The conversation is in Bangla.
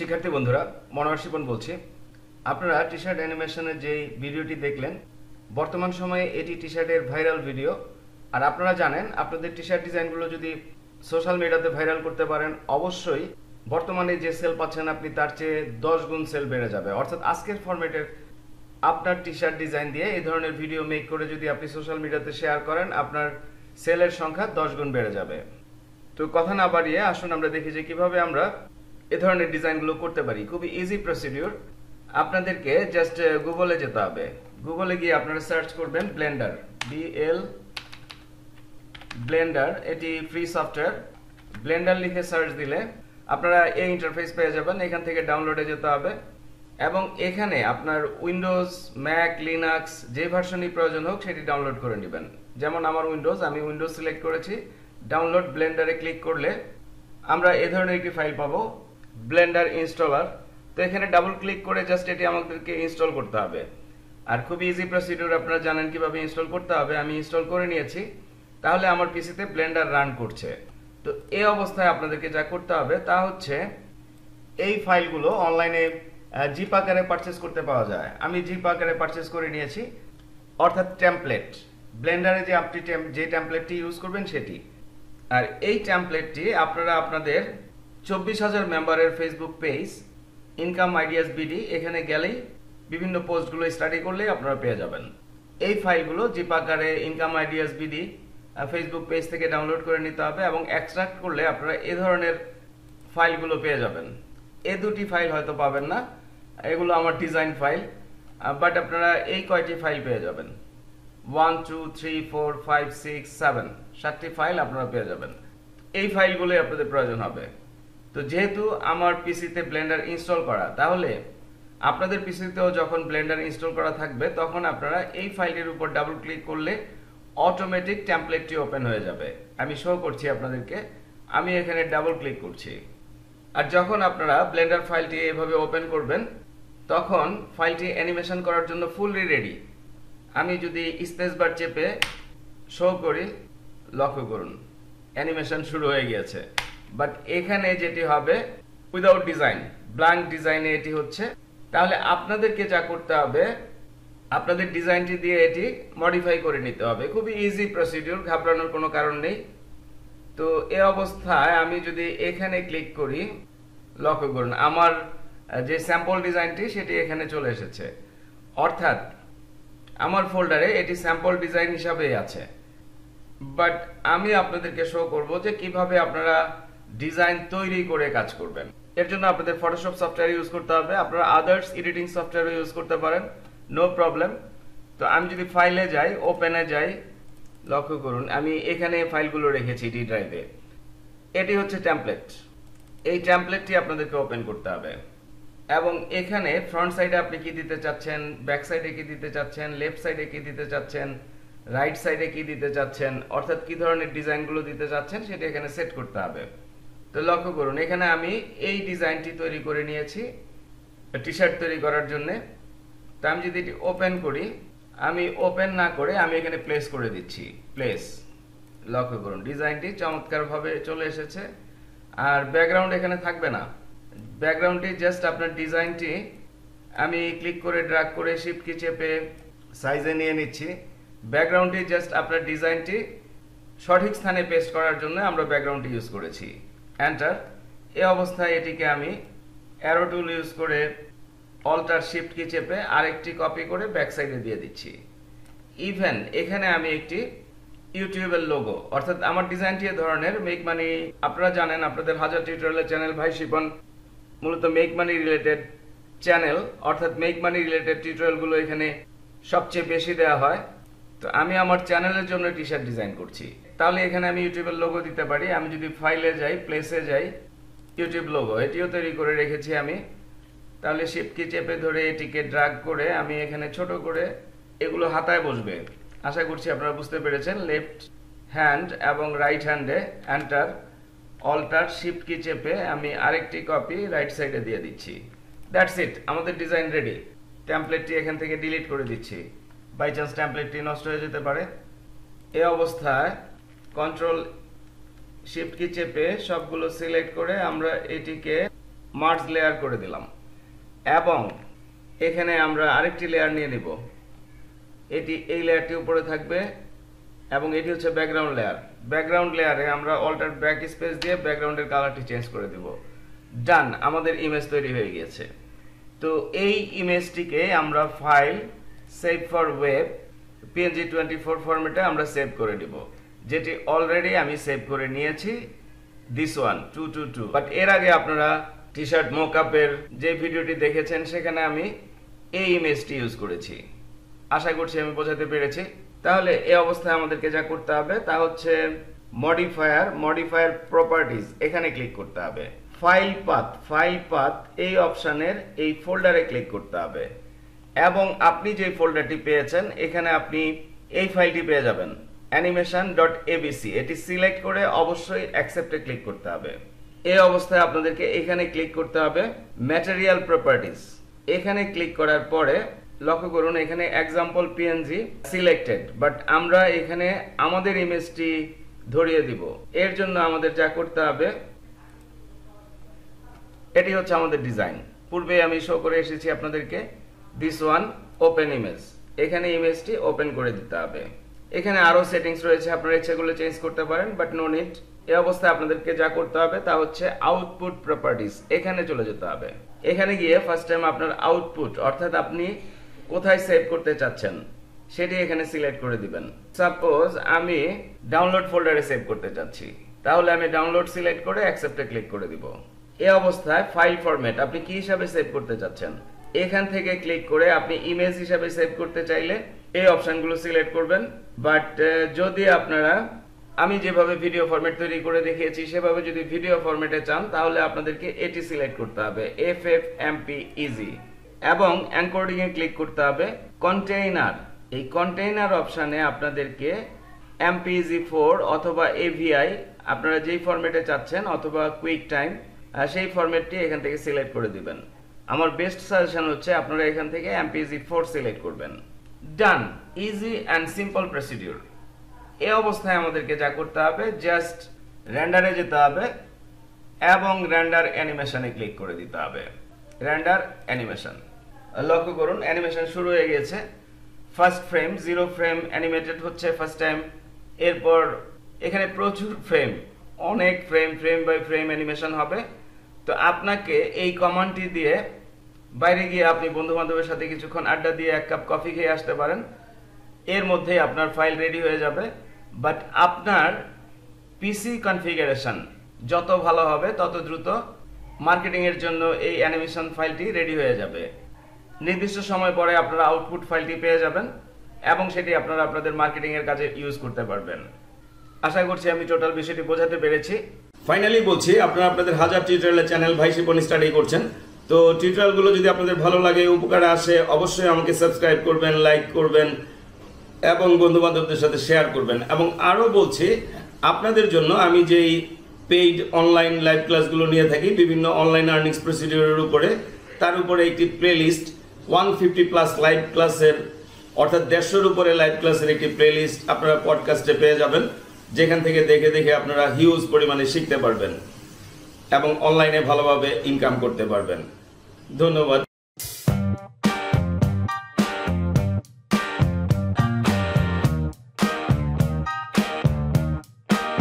শিক্ষার্থী বন্ধুরা, মনোহর শিপন বলছি। আপনারা টি শার্ট অ্যানিমেশনের যে ভিডিওটি দেখলেন, বর্তমান সময়ে এটি টি শার্টের ভাইরাল ভিডিও। আর আপনারা জানেন, আপনাদের টি শার্ট ডিজাইনগুলো যদি সোশ্যাল মিডিয়াতে ভাইরাল করতে পারেন, অবশ্যই বর্তমানে যে সেল পাচ্ছেন আপনি তার চেয়ে 10 গুণ সেল বেড়ে যাবে। অর্থাৎ আজকের ফরম্যাটের আপনার টি শার্ট ডিজাইন দিয়ে এই ধরনের ভিডিও মেক করে যদি আপনি সোশ্যাল মিডিয়াতে শেয়ার করেন, আপনার সেলের সংখ্যা 10 গুণ বেড়ে যাবে। তো কথা না বাড়িয়ে আসুন আমরা দেখি যে কিভাবে আমরা এ ধরনের ডিজাইনগুলো করতে পারি। খুবই ইজি প্রসিডিউর। আপনাদেরকে জাস্ট গুগলে যেতে হবে। গুগলে গিয়ে আপনারা সার্চ করবেন ব্লেন্ডার, ব্লেন্ডার, এটি ফ্রি সফটওয়্যার। ব্লেন্ডার লিখে সার্চ দিলে আপনারা এই ইন্টারফেস পেয়ে যাবেন। এখান থেকে ডাউনলোডে যেতে হবে এবং এখানে আপনার উইন্ডোজ, ম্যাক, লিনাক্স যে ভার্সনই প্রয়োজন হোক সেটি ডাউনলোড করে নেবেন। যেমন আমার উইন্ডোজ, আমি উইন্ডোজ সিলেক্ট করেছি। ডাউনলোড ব্লেন্ডারে ক্লিক করলে আমরা এ ধরনের একটি ফাইল পাবো, ব্লেন্ডার ইনস্টলার। তো এখানে ডাবল ক্লিক করে জাস্ট এটি আমাদেরকে ইনস্টল করতে হবে। আর খুব ইজি প্রসিডিউর, আপনারা জানেন কিভাবে ইনস্টল করতে হবে। আমি ইনস্টল করে নিয়েছি, তাহলে আমার পিসিতে ব্লেন্ডার রান করছে। তো এই অবস্থায় আপনাদেরকে যা করতে হবে তা হচ্ছে এই ফাইলগুলো অনলাইনে জিপ আকারে পারচেস করতে পাওয়া যায়। আমি জিপ আকারে পারচেস করে নিয়েছি, অর্থাৎ টেমপ্লেট। ব্লেন্ডারে যে আপনি যে টেমপ্লেটটি ইউজ করবেন সেটি। আর এই টেমপ্লেটটি আপনারা আপনাদের 24,000 মেম্বারের Facebook page income ideas BD, এখানে গেলেই বিভিন্ন পোস্টগুলো স্টাডি করলেই আপনারা পেয়ে যাবেন। এই ফাইলগুলো জিপ আকারে income ideas BD Facebook page থেকে ডাউনলোড করে নিতে হবে এবং এক্সট্রাক্ট করলে আপনারা এ ধরনের ফাইলগুলো পেয়ে যাবেন। এই দুটি ফাইল হয়তো পাবেন না, এগুলো আমার ডিজাইন ফাইল, বাট আপনারা এই কয়টি ফাইল পেয়ে যাবেন। 1 2 3 4 5 6 7 7টি ফাইল আপনারা পেয়ে যাবেন। এই ফাইলগুলোই আপনাদের প্রয়োজন হবে। তো যেহেতু আমার পিসিতে ব্লেন্ডার ইনস্টল করা, তাহলে আপনাদের পিসিতেও যখন ব্লেন্ডার ইনস্টল করা থাকবে তখন আপনারা এই ফাইলের উপর ডাবল ক্লিক করলে অটোমেটিক টেমপ্লেটটি ওপেন হয়ে যাবে। আমি শো করছি আপনাদেরকে, আমি এখানে ডাবল ক্লিক করছি। আর যখন আপনারা ব্লেন্ডার ফাইলটি এভাবে ওপেন করবেন, তখন ফাইলটি অ্যানিমেশন করার জন্য ফুললি রেডি। আমি যদি স্পেস বার চেপে শো করি, লক্ষ্য করুন অ্যানিমেশন শুরু হয়ে গিয়েছে। বাট এখানে যেটি হবে উইদাউট ডিজাইন, ব্ল্যাঙ্ক ডিজাইনে এটি হচ্ছে। তাহলে আপনাদেরকে যা করতে হবে, আপনাদের ডিজাইনটি দিয়ে এটি মডিফাই করে নিতে হবে। খুবই ইজি প্রসিডিউর, ঘাবড়ানোর কোনো কারণ নেই। তো এই অবস্থায় আমি যদি এখানে ক্লিক করি, লক্ষ্য করুন আমার যে স্যাম্পল ডিজাইনটি সেটি এখানে চলে এসেছে। অর্থাৎ আমার ফোল্ডারে এটি স্যাম্পল ডিজাইন হিসাবেই আছে। বাট আমি আপনাদেরকে শো করব যে কিভাবে আপনারা ডিজাইন তৈরি করে কাজ করবেন। এর জন্য আপনাদের ফটোশপ সফটওয়্যার ইউজ করতে হবে। আপনারা আদার্স এডিটিং সফটওয়্যারও ইউজ করতে পারেন, নো প্রবলেম। তো আমি যদি ফাইলে যাই, ওপেনে যাই, লক্ষ্য করুন আমি এখানে ফাইলগুলো রেখেছি ডি ড্রাইভে। এটি হচ্ছে টেমপ্লেট। এই টেমপ্লেটটি আপনাদেরকে ওপেন করতে হবে এবং এখানে ফ্রন্ট সাইডে আপনি কি দিতে চাচ্ছেন, ব্যাক সাইডে কি দিতে চাচ্ছেন, লেফট সাইডে কি দিতে চাচ্ছেন, রাইট সাইডে কি দিতে চাচ্ছেন, অর্থাৎ কি ধরনের ডিজাইনগুলো দিতে চাচ্ছেন সেটা এখানে সেট করতে হবে। তো লক্ষ্য করুন এখানে আমি এই ডিজাইনটি তৈরি করে নিয়েছি টি শার্ট তৈরি করার জন্য। তো আমি যদি এটি ওপেন করি, আমি ওপেন না করে আমি এখানে প্লেস করে দিচ্ছি, প্লেস। লক্ষ্য করুন ডিজাইনটি চমৎকারভাবে চলে এসেছে। আর ব্যাকগ্রাউন্ড এখানে থাকবে না, ব্যাকগ্রাউন্ডটি জাস্ট আপনার ডিজাইনটি আমি ক্লিক করে ড্র্যাগ করে শিফট কি চেপে সাইজে নিয়ে নিচ্ছি। ব্যাকগ্রাউন্ডটি জাস্ট আপনার ডিজাইনটি সঠিক স্থানে পেস্ট করার জন্য আমরা ব্যাকগ্রাউন্ডটি ইউজ করেছি। এন্টার। এই অবস্থায় এটিকে আমি অ্যারো টুল ইউজ করে অল্টার শিফট কি চেপে আরেকটি কপি করে ব্যাক সাইডে দিয়ে দিচ্ছি। ইভেন এখানে আমি একটি ইউটিউবের লোগো, অর্থাৎ আমার ডিজাইনটি এ ধরনের মেক মানি, আপনারা জানেন আপনাদের হাজার টিউটোরিয়ালের চ্যানেল ভাই শিপন মূলত মেক মানি রিলেটেড চ্যানেল, অর্থাৎ মেক মানি রিলেটেড টিউটোরিয়ালগুলো এখানে সবচেয়ে বেশি দেওয়া হয়। তো আমি আমার চ্যানেলের জন্য টি শার্ট ডিজাইন করছি, তাহলে এখানে আমি ইউটিউবের লোগো দিতে পারি। আমি যদি ফাইলে যাই, প্লেসে যাই, ইউটিউব লোগো এটিও তৈরি করে রেখেছি আমি। তাহলে শিফট কি চেপে ধরে এটিকে ড্র্যাগ করে আমি এখানে ছোট করে, এগুলো হাতায় বসবে, আশা করছি আপনারা বুঝতে পেরেছেন। লেফট হ্যান্ড এবং রাইট হ্যান্ডে এন্টার, অল্টার শিফট কি চেপে আমি আরেকটি কপি রাইট সাইডে দিয়ে দিচ্ছি। দ্যাটস ইট, আমাদের ডিজাইন রেডি। টেমপ্লেটটি এখান থেকে ডিলিট করে দিচ্ছি, বাই চান্স টেমপ্লেটটি নষ্ট হয়ে যেতে পারে। এই অবস্থায় কন্ট্রোল শিফট কি চেপে সবগুলো সিলেক্ট করে আমরা এটিকে মার্জ লেয়ার করে দিলাম এবং এখানে আমরা আরেকটি লেয়ার নিয়ে নিব। এটি এই লেয়ারটি উপরে থাকবে এবং এটি হচ্ছে ব্যাকগ্রাউন্ড লেয়ার। ব্যাকগ্রাউন্ড লেয়ারে আমরা অল্টার ব্যাক স্পেস দিয়ে ব্যাকগ্রাউন্ডের কালারটি চেঞ্জ করে দিব। ডান, আমাদের ইমেজ তৈরি হয়ে গিয়েছে। তো এই ইমেজটিকে আমরা file save for web PNG24 ফরম্যাটে আমরা সেভ করে দিব, যেটি অলরেডি আমি সেভ করে নিয়েছি, দিস ওয়ান 222। বাট এর আগে আপনারা টি শার্ট মোকআপের যে ভিডিওটি দেখেছেন সেখানে আমি এই ইমেজটি ইউজ করেছি। আশা করছি আমি বোঝাতে পেরেছি। তাহলে এই অবস্থায় আমাদেরকে যা করতে হবে তা হচ্ছে মডিফায়ার প্রপার্টিজ, এখানে ক্লিক করতে হবে। ফাইল পাথ এই অপশনের এই ফোল্ডারে ক্লিক করতে হবে এবং আপনি যে ফোল্ডারটি পেয়েছেন এখানে আপনি এই ফাইলটি পেয়ে যাবেন animation.abc। এটি সিলেক্ট করে অবশ্যই অ্যাকসেপ্টে ক্লিক করতে হবে। এই অবস্থায় আপনাদেরকে এখানে ক্লিক করতে হবে ম্যাটেরিয়াল প্রপার্টিজ। এখানে ক্লিক করার পরে লক্ষ্য করুন এখানে এক্সাম্পল PNG সিলেক্টেড, বাট আমরা এখানে আমাদের ইমেজটি ধরিয়ে দিব। এর জন্য আমাদের যা করতে হবে, এটি হচ্ছে আমাদের ডিজাইন। পূর্বে আমি শো করে এসেছি আপনাদেরকে, দিস ওয়ান ওপেন ইমেজ। এখানে ইমেজটি ওপেন করে দিতে হবে। এখানে আরো সেটিংস রয়েছে, আপনারা ইচ্ছেগুলো চেঞ্জ করতে পারেন, বাট নো নিড। এই অবস্থায় আপনাদেরকে যা করতে হবে তা হচ্ছে আউটপুট প্রপার্টিজ, এখানে চলে যেতে হবে। এখানে গিয়ে ফার্স্ট টাইম আপনার আউটপুট অর্থাৎ আপনি কোথায় সেভ করতে চাচ্ছেন সেটি এখানে সিলেক্ট করে দিবেন। সাপোজ আমি ডাউনলোড ফোল্ডারে সেভ করতে চাচ্ছি, তাহলে আমি ডাউনলোড সিলেক্ট করে অ্যাকসেপ্টে ক্লিক করে দিব। এই অবস্থায় ফাইল ফরম্যাট আপনি কি হিসাবে সেভ করতে চাচ্ছেন এখান থেকে ক্লিক করে আপনি ইমেজ হিসাবে সেভ করতে চাইলে এই অপশনগুলো সিলেক্ট করবেন। বাট যদি আপনারা আমি যেভাবে ভিডিও ফরম্যাট তৈরি করে দেখিয়েছি সেভাবে যদি ভিডিও ফরম্যাটে চান তাহলে আপনাদেরকে এটি সিলেক্ট করতে হবে FFmpeg এবং এনকোডিং এ ক্লিক করতে হবে কন্টেইনার। এই কন্টেইনার অপশনে আপনাদেরকে MPEG-4 অথবা AVI আপনারা যেই ফরম্যাটে চাচ্ছেন অথবা কুইক টাইম সেই ফরম্যাটটি এখান থেকে সিলেক্ট করে দিবেন। আমার বেস্ট সাজেশন হচ্ছে আপনারা এখান থেকে MPEG-4 সিলেক্ট করবেন। ডান, ইজি অ্যান্ড সিম্পল প্রসিডিউর। এই অবস্থায় আমাদেরকে যা করতে হবে জাস্ট রেন্ডারে যেতে হবে এবং রেন্ডার অ্যানিমেশনে ক্লিক করে দিতে হবে। রেন্ডার অ্যানিমেশন, লক্ষ্য করুন অ্যানিমেশন শুরু হয়ে গেছে। ফার্স্ট ফ্রেম 0 ফ্রেম অ্যানিমেটেড হচ্ছে ফার্স্ট টাইম। এরপর এখানে প্রচুর ফ্রেম, অনেক ফ্রেম বাই ফ্রেম অ্যানিমেশন হবে। তো আপনাকে এই কমান্ডটি দিয়ে বাইরে গিয়ে আপনি বন্ধু বান্ধবের সাথে কিছুক্ষণ আড্ডা দিয়ে এক কাপ কফি খেয়ে আসতে পারেন। এর মধ্যেই আপনার ফাইল রেডি হয়ে যাবে। বাট আপনার পিসি কনফিগারেশন যত ভালো হবে তত দ্রুত মার্কেটিং এর জন্য এই অ্যানিমেশন ফাইলটি রেডি হয়ে যাবে। নির্দিষ্ট সময় পরে আপনারা আউটপুট ফাইলটি পেয়ে যাবেন এবং সেটি আপনারা আপনাদের মার্কেটিং এর কাজে ইউজ করতে পারবেন। আশা করছি আমি টোটাল বিষয়টি বোঝাতে পেরেছি। ফাইনালি বলছি, আপনারা আপনাদের হাজার টিউটোরিয়ালের চ্যানেল ভাই শিপন স্টাডি করছেন। তো টিউটোরিয়ালগুলো যদি আপনাদের ভালো লাগে, উপকারে আসে, অবশ্যই আমাকে সাবস্ক্রাইব করবেন, লাইক করবেন এবং বন্ধু বান্ধবদের সাথে শেয়ার করবেন। এবং আরও বলছি, আপনাদের জন্য আমি যেই পেইড অনলাইন লাইভ ক্লাসগুলো নিয়ে থাকি বিভিন্ন অনলাইন আর্নিংস প্রসিডিউরের উপরে, তার উপরে একটি প্লেলিস্ট 150+ লাইভ ক্লাসের অর্থাৎ 150-এর উপরে লাইভ ক্লাসের একটি প্লেলিস্ট আপনারা পডকাস্টে পেয়ে যাবেন, যেখান থেকে দেখে আপনারা হিউজ পরিমাণে শিখতে পারবেন এবং অনলাইনে ভালোভাবে ইনকাম করতে পারবেন। ধন্যবাদ।